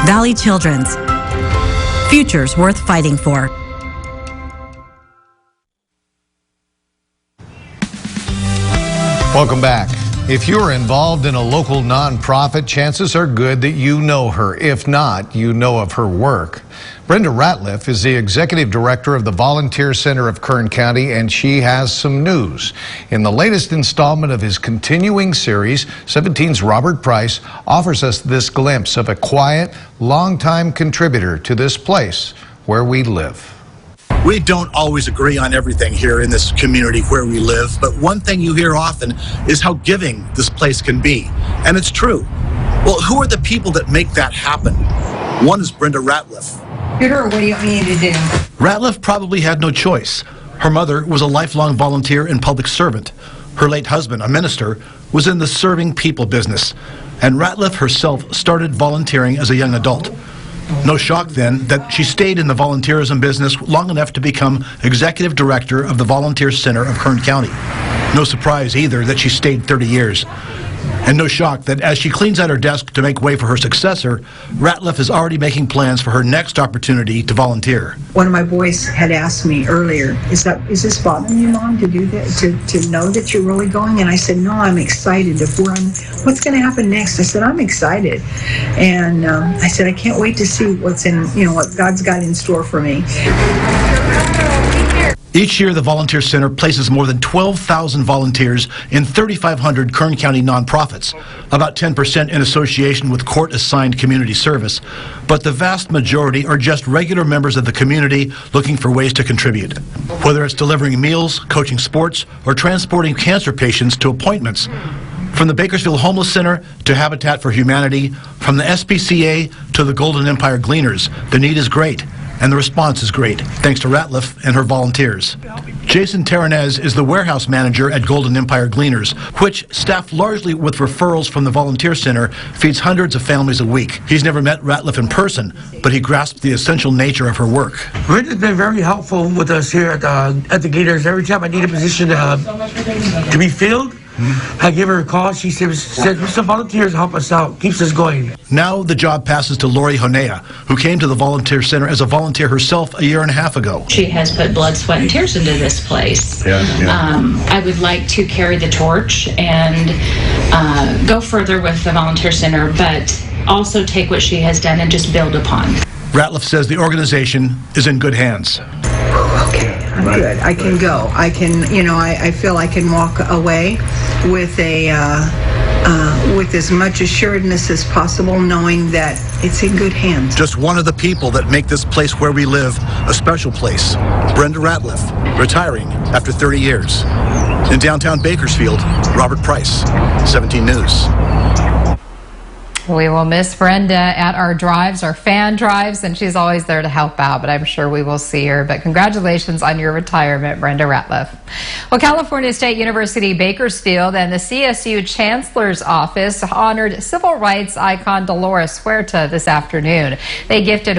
Valley Children's. Futures worth fighting for. Welcome back. If you're involved in a local nonprofit, chances are good that you know her. If not, you know of her work. Brenda Ratliff is the executive director of the Volunteer Center of Kern County, and she has some news. In the latest installment of his continuing series, 17's Robert Price offers us this glimpse of a quiet, longtime contributor to this place where we live. We don't always agree on everything here in this community where we live, but one thing you hear often is how giving this place can be. And it's true. Well, who are the people that make that happen? One is Brenda Ratliff. Peter, what do you want me to do? Ratliff probably had no choice. Her mother was a lifelong volunteer and public servant. Her late husband, a minister, was in the serving people business. And Ratliff herself started volunteering as a young adult. No shock then that she stayed in the volunteerism business long enough to become executive director of the Volunteer Center of Kern County. No surprise either that she stayed 30 years. And no shock that as she cleans out her desk to make way for her successor, Ratliff is already making plans for her next opportunity to volunteer. One of my boys had asked me earlier, is this bothering you, Mom, to do that, to know that you're really going? And I said, no, I'm excited. What's going to happen next? I said, I'm excited. And I said, I can't wait to see what's what God's got in store for me. Each year, the Volunteer Center places more than 12,000 volunteers in 3,500 Kern County nonprofits, about 10% in association with court-assigned community service. But the vast majority are just regular members of the community looking for ways to contribute. Whether it's delivering meals, coaching sports, or transporting cancer patients to appointments. From the Bakersfield Homeless Center to Habitat for Humanity, from the SPCA to the Golden Empire Gleaners, the need is great. And the response is great, thanks to Ratliff and her volunteers. Jason Taranez is the warehouse manager at Golden Empire Gleaners, which, staffed largely with referrals from the Volunteer Center, feeds hundreds of families a week. He's never met Ratliff in person, but he grasps the essential nature of her work. Brenda's been very helpful with us here at the Gleaners. Every time I need a position to be filled, I give her a call. She says, some volunteers help us out, keeps us going. Now the job passes to Lori Honea, who came to the Volunteer Center as a volunteer herself a year and a half ago. She has put blood, sweat, and tears into this place. I would like to carry the torch and go further with the Volunteer Center, but also take what she has done and just build upon. Ratliff says the organization is in good hands. Okay, I'm good. I can go. I can, I feel I can walk away with with as much assuredness as possible, knowing that it's in good hands. Just one of the people that make this place where we live a special place. Brenda Ratliff, retiring after 30 years. In downtown Bakersfield, Robert Price, 17 News. We will miss Brenda at our drives, our fan drives, and she's always there to help out, but I'm sure we will see her. But congratulations on your retirement, Brenda Ratliff. Well, California State University Bakersfield and the CSU Chancellor's Office honored civil rights icon Dolores Huerta this afternoon. They gifted